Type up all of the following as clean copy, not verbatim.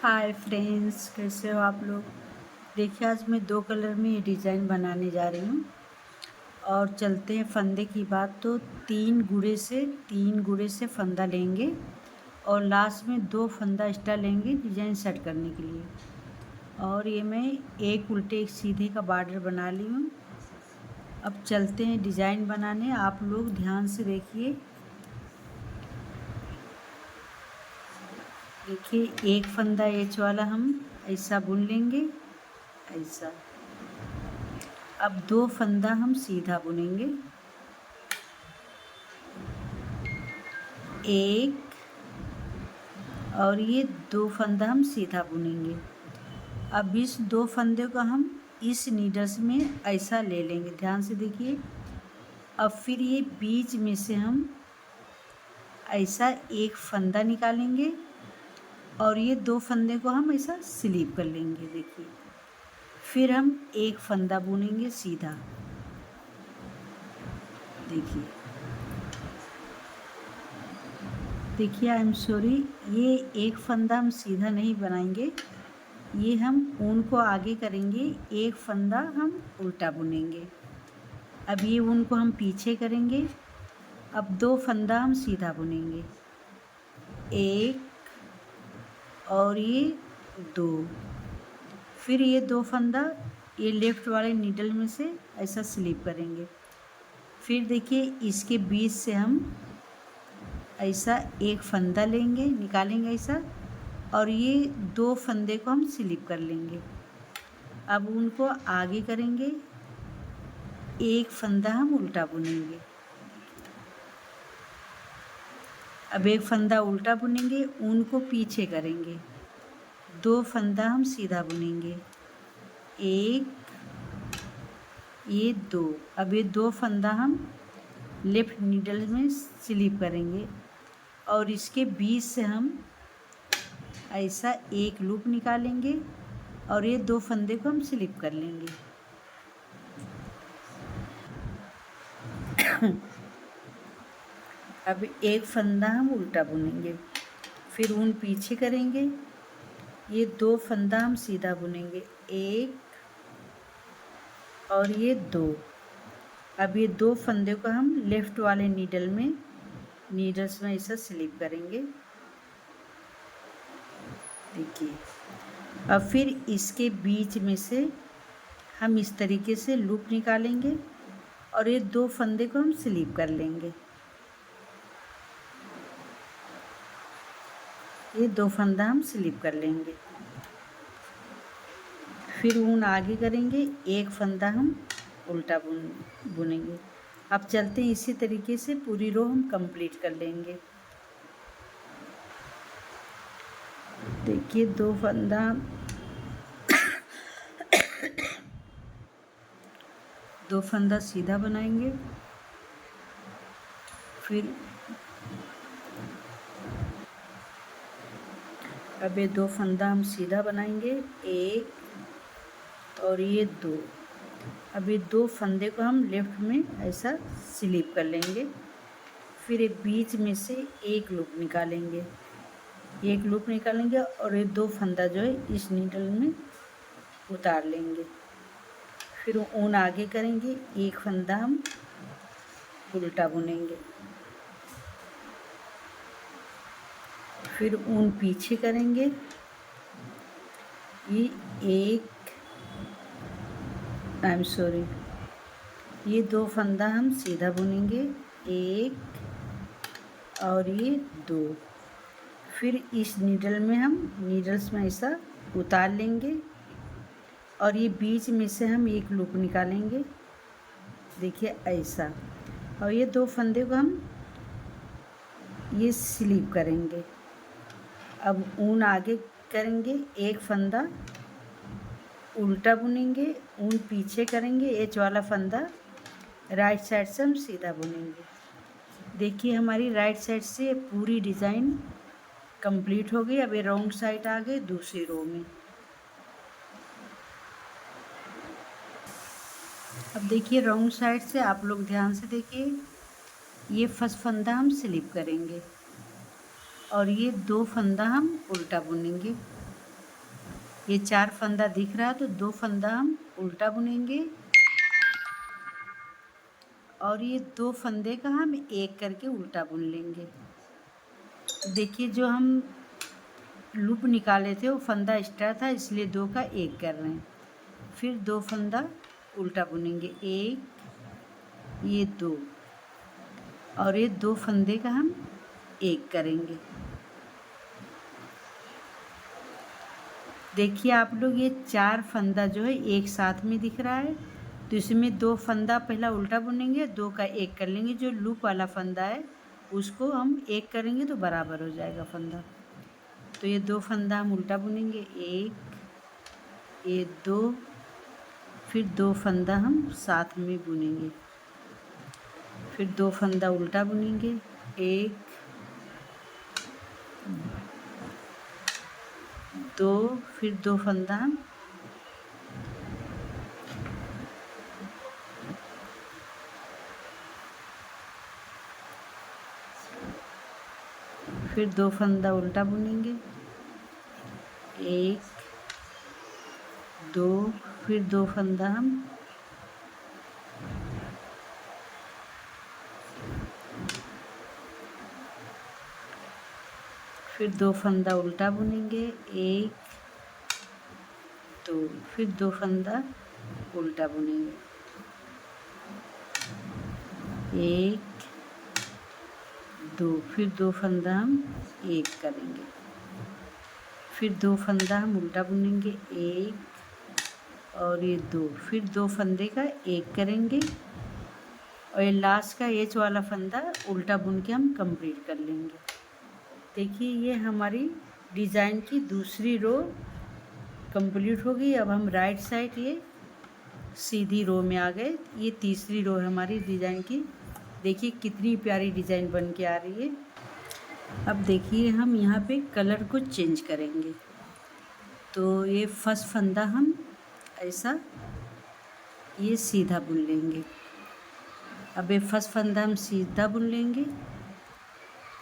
Hi friends, कैसे हो आप लोग। देखिए, आज मैं 2 कलर में ये डिज़ाइन बनाने जा रही हूँ। और चलते हैं फंदे की बात। तो 3 गुड़े से फंदा लेंगे और लास्ट में 2 फंदा एक्स्ट्रा लेंगे डिज़ाइन सेट करने के लिए। और ये मैं एक उल्टे एक सीधे का बॉर्डर बना ली हूँ। अब चलते हैं डिज़ाइन बनाने। आप लोग ध्यान से देखिए। देखिए, एक फंदा एच वाला हम ऐसा बुन लेंगे, ऐसा। अब 2 फंदा हम सीधा बुनेंगे, एक, और ये 2 फंदा हम सीधा बुनेंगे। अब इस 2 फंदे को हम इस नीडल्स में ऐसा ले लेंगे, ध्यान से देखिए। अब फिर ये बीच में से हम ऐसा एक फंदा निकालेंगे और ये 2 फंदे को हम ऐसा स्लिप कर लेंगे, देखिए। फिर हम एक फंदा बुनेंगे सीधा, देखिए आई एम सॉरी, ये एक फंदा हम सीधा नहीं बनाएंगे, ये हम ऊन को आगे करेंगे, एक फंदा हम उल्टा बुनेंगे। अब ये ऊन को हम पीछे करेंगे। अब 2 फंदा हम सीधा बुनेंगे, एक और ये 2। फिर ये 2 फंदा ये लेफ्ट वाले नीडल में से ऐसा स्लिप करेंगे। फिर देखिए, इसके बीच से हम ऐसा एक फंदा लेंगे, निकालेंगे ऐसा, और ये 2 फंदे को हम स्लिप कर लेंगे। अब उनको आगे करेंगे, एक फंदा हम उल्टा बुनेंगे। अब एक फंदा उल्टा बुनेंगे, ऊन को पीछे करेंगे, 2 फंदा हम सीधा बुनेंगे, एक, ये 2। अब ये 2 फंदा हम लेफ्ट नीडल में स्लिप करेंगे और इसके बीच से हम ऐसा एक लूप निकालेंगे और ये 2 फंदे को हम स्लिप कर लेंगे। अब एक फंदा हम उल्टा बुनेंगे, फिर ऊन पीछे करेंगे, ये 2 फंदा हम सीधा बुनेंगे, एक और ये 2। अब ये 2 फंदे को हम लेफ्ट वाले नीडल्स में ऐसा स्लिप करेंगे, देखिए। अब फिर इसके बीच में से हम इस तरीके से लूप निकालेंगे और ये 2 फंदे को हम स्लिप कर लेंगे, ये 2 फंदा हम स्लिप कर लेंगे। फिर ऊन आगे करेंगे, एक फंदा हम उल्टा बुनेंगे। अब चलते हैं, इसी तरीके से पूरी रो हम कंप्लीट कर लेंगे। देखिए, 2 फंदा 2 फंदा सीधा बनाएंगे, फिर अब ये 2 फंदा हम सीधा बनाएंगे, एक और ये 2। अब ये 2 फंदे को हम लेफ्ट में ऐसा स्लिप कर लेंगे, फिर एक बीच में से एक लूप निकालेंगे, और ये 2 फंदा जो है इस नीडल में उतार लेंगे। फिर ऊन आगे करेंगे, एक फंदा हम उल्टा बुनेंगे, फिर ऊन पीछे करेंगे, ये ये 2 फंदा हम सीधा बुनेंगे, एक और ये 2। फिर इस नीडल्स में ऐसा उतार लेंगे और ये बीच में से हम एक लूप निकालेंगे, देखिए ऐसा। और ये 2 फंदे को हम ये स्लिप करेंगे। अब ऊन आगे करेंगे, एक फंदा उल्टा बुनेंगे, ऊन पीछे करेंगे, एच वाला फंदा राइट साइड से हम सीधा बुनेंगे। देखिए, हमारी राइट साइड से पूरी डिज़ाइन कंप्लीट हो गई। अब ये रॉन्ग साइड आ गई दूसरी रो में। अब देखिए, रॉन्ग साइड से आप लोग ध्यान से देखिए, ये फर्स्ट फंदा हम स्लिप करेंगे और ये 2 फंदा हम उल्टा बुनेंगे, ये 4 फंदा दिख रहा है तो 2 फंदा हम उल्टा बुनेंगे और ये 2 फंदे का हम एक करके उल्टा बुन लेंगे। देखिए जो हम लूप निकाले थे वो फंदा एक्स्ट्रा था इसलिए 2 का 1 कर रहे हैं। फिर 2 फंदा उल्टा बुनेंगे, 1 ये 2 और ये 2 फंदे का हम 1 करेंगे। देखिए आप लोग ये 4 फंदा जो है एक साथ में दिख रहा है तो इसमें 2 फंदा पहला उल्टा बुनेंगे, 2 का 1 कर लेंगे। जो लूप वाला फंदा है उसको हम 1 करेंगे तो बराबर हो जाएगा फंदा। तो ये 2 फंदा हम उल्टा बुनेंगे, 1 ये 2 फिर 2 फंदा हम साथ में बुनेंगे, फिर 2 फंदा उल्टा बुनेंगे, 1 2 फिर 2 फंदा हम फिर 2 फंदा उल्टा बुनेंगे, 1 2 फिर 2 फंदा हम फिर 2 फंदा उल्टा बुनेंगे, 1 2 फिर 2 फंदा उल्टा बुनेंगे, 1 2 फिर 2 फंदा हम 1 करेंगे, फिर 2 फंदा हम उल्टा बुनेंगे, 1 और ये 2 फिर 2 फंदे का 1 करेंगे और ये लास्ट का एच वाला फंदा उल्टा बुन के हम कंप्लीट कर लेंगे। देखिए ये हमारी डिज़ाइन की दूसरी रो कंप्लीट हो गई। अब हम राइट साइड ये सीधी रो में आ गए। ये तीसरी रो है हमारी डिज़ाइन की। देखिए कितनी प्यारी डिज़ाइन बन के आ रही है। अब देखिए हम यहाँ पे कलर को चेंज करेंगे। तो ये फर्स्ट फंदा हम ऐसा ये सीधा बुन लेंगे। अब ये फर्स्ट फंदा हम सीधा बुन लेंगे।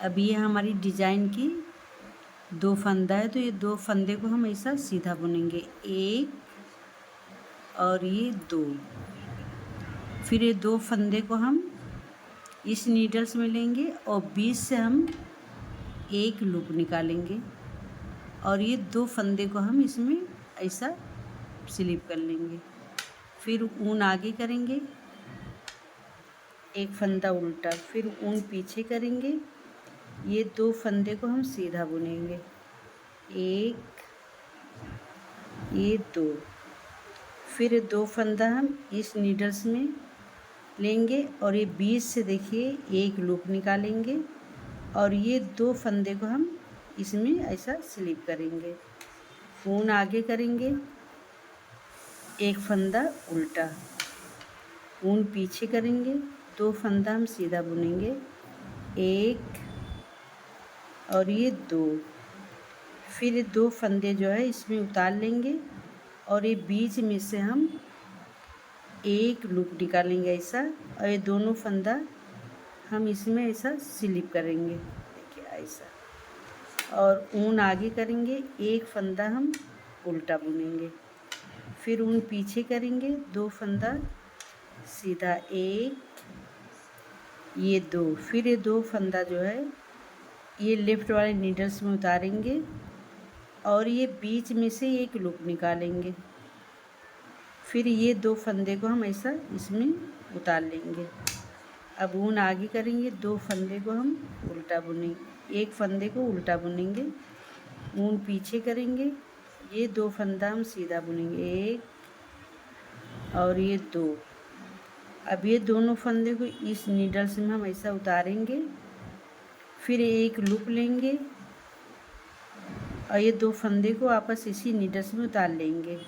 अब ये हमारी डिज़ाइन की 2 फंदा है तो ये 2 फंदे को हम ऐसा सीधा बुनेंगे, 1 और ये 2। फिर ये 2 फंदे को हम इस नीडल्स में लेंगे और बीच से हम एक लूप निकालेंगे और ये 2 फंदे को हम इसमें ऐसा स्लिप कर लेंगे। फिर ऊन आगे करेंगे, एक फंदा उल्टा, फिर ऊन पीछे करेंगे। ये 2 फंदे को हम सीधा बुनेंगे, 1 ये 2। फिर 2 फंदा हम इस नीडल्स में लेंगे और ये बीच से देखिए एक लूप निकालेंगे और ये 2 फंदे को हम इसमें ऐसा स्लिप करेंगे। ऊन आगे करेंगे, एक फंदा उल्टा, ऊन पीछे करेंगे, 2 फंदा हम सीधा बुनेंगे, 1 और ये 2। फिर 2 फंदे जो है इसमें उतार लेंगे और ये बीच में से हम एक लूप निकालेंगे ऐसा और ये दोनों फंदा हम इसमें ऐसा स्लिप करेंगे, देखिए ऐसा। और ऊन आगे करेंगे, एक फंदा हम उल्टा बुनेंगे, फिर ऊन पीछे करेंगे, 2 फंदा सीधा, 1 ये 2। फिर ये 2 फंदा जो है ये लेफ़्ट वाले नीडल्स में उतारेंगे और ये बीच में से एक लूप निकालेंगे। फिर ये 2 फंदे को हम ऐसा इसमें उतार लेंगे। अब ऊन आगे करेंगे, 2 फंदे को हम उल्टा बुनेंगे, एक फंदे को उल्टा बुनेंगे, ऊन पीछे करेंगे, ये 2 फंदा हम सीधा बुनेंगे, 1 और ये 2। अब ये दोनों फंदे को इस नीडल्स में हम ऐसा उतारेंगे, फिर एक लूप लेंगे और ये 2 फंदे को आपस इसी नीडल्स में उतार लेंगे।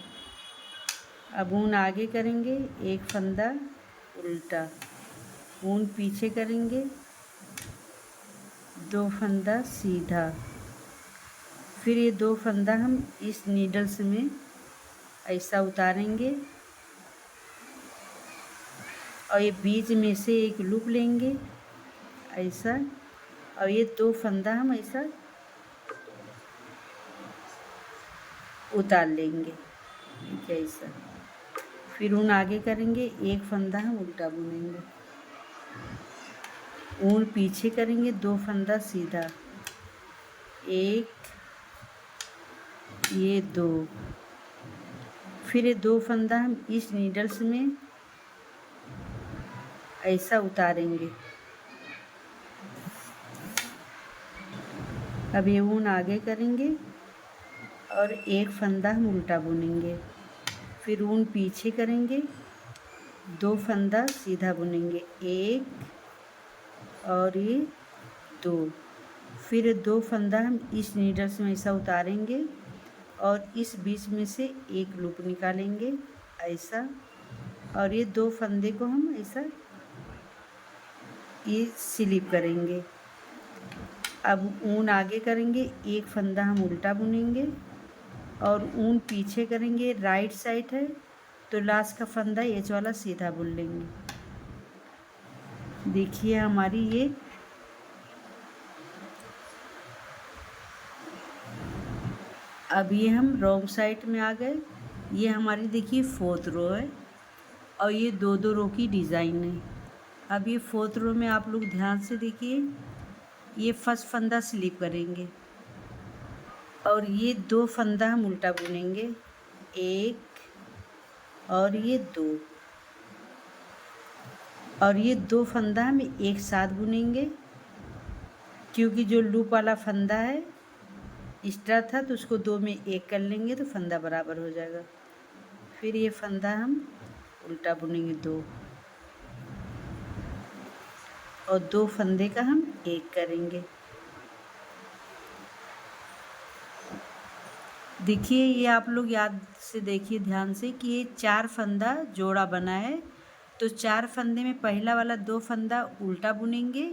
अब ऊन आगे करेंगे, एक फंदा उल्टा, ऊन पीछे करेंगे, 2 फंदा सीधा। फिर ये 2 फंदा हम इस नीडल्स में ऐसा उतारेंगे और ये बीच में से एक लूप लेंगे ऐसा और ये 2 फंदा हम ऐसा उतार लेंगे, ठीक है ऐसा। फिर ऊन आगे करेंगे, एक फंदा हम उल्टा बुनेंगे, ऊन पीछे करेंगे, 2 फंदा सीधा, एक, ये 2, फिर ये 2 फंदा हम इस नीडल्स में ऐसा उतारेंगे। अब ये ऊन आगे करेंगे और एक फंदा हम उल्टा बुनेंगे, फिर ऊन पीछे करेंगे, 2 फंदा सीधा बुनेंगे, एक और ये 2, फिर 2 फंदा हम इस नीडल्स में ऐसा उतारेंगे और इस बीच में से एक लूप निकालेंगे ऐसा, और ये 2 फंदे को हम ऐसा ये स्लिप करेंगे। अब ऊन आगे करेंगे, एक फंदा हम उल्टा बुनेंगे और ऊन पीछे करेंगे, राइट साइड है तो लास्ट का फंदा एच वाला सीधा बुन लेंगे। देखिए हमारी ये अब ये हम रॉन्ग साइड में आ गए। ये हमारी देखिए 4th रो है और ये 2-2 रो की डिज़ाइन है। अब ये 4th रो में आप लोग ध्यान से देखिए, ये फर्स्ट फंदा स्लिप करेंगे और ये 2 फंदा हम उल्टा बुनेंगे, एक और ये 2, और ये 2 फंदा हम एक साथ बुनेंगे, क्योंकि जो लूप वाला फंदा है एक्स्ट्रा था तो उसको 2 में 1 कर लेंगे तो फंदा बराबर हो जाएगा। फिर ये फंदा हम उल्टा बुनेंगे 2 और 2 फंदे का हम 1 करेंगे। देखिए ये आप लोग याद से देखिए ध्यान से कि ये 4 फंदा जोड़ा बना है, तो 4 फंदे में पहला वाला 2 फंदा उल्टा बुनेंगे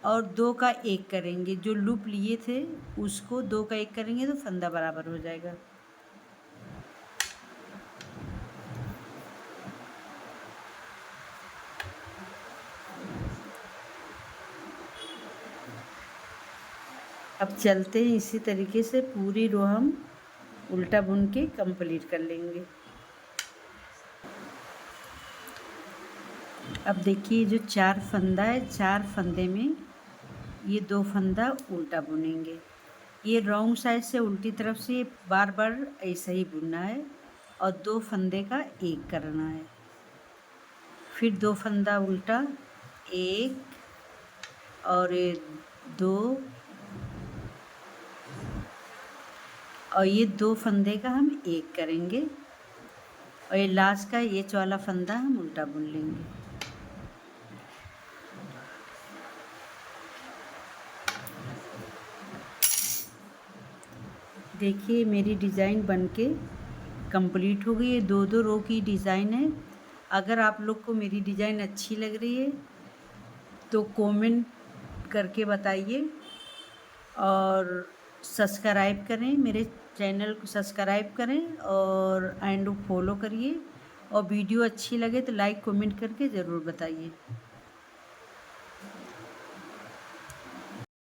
और 2 का 1 करेंगे, जो लूप लिए थे उसको 2 का 1 करेंगे तो फंदा बराबर हो जाएगा। अब चलते हैं, इसी तरीके से पूरी रो हम उल्टा बुन के कंप्लीट कर लेंगे। अब देखिए जो 4 फंदा है, 4 फंदे में ये 2 फंदा उल्टा बुनेंगे। ये रॉन्ग साइड से उल्टी तरफ से बार बार ऐसा ही बुनना है और 2 फंदे का 1 करना है। फिर 2 फंदा उल्टा, 1 और 2 और ये 2 फंदे का हम 1 करेंगे और ये लास्ट का ये वाला फंदा हम उल्टा बुन लेंगे। देखिए मेरी डिज़ाइन बनके कंप्लीट हो गई है। 2-2 रो की डिज़ाइन है। अगर आप लोग को मेरी डिज़ाइन अच्छी लग रही है तो कमेंट करके बताइए और सब्सक्राइब करें, मेरे चैनल को सब्सक्राइब करें और एंड फॉलो करिए, और वीडियो अच्छी लगे तो लाइक कमेंट करके ज़रूर बताइए।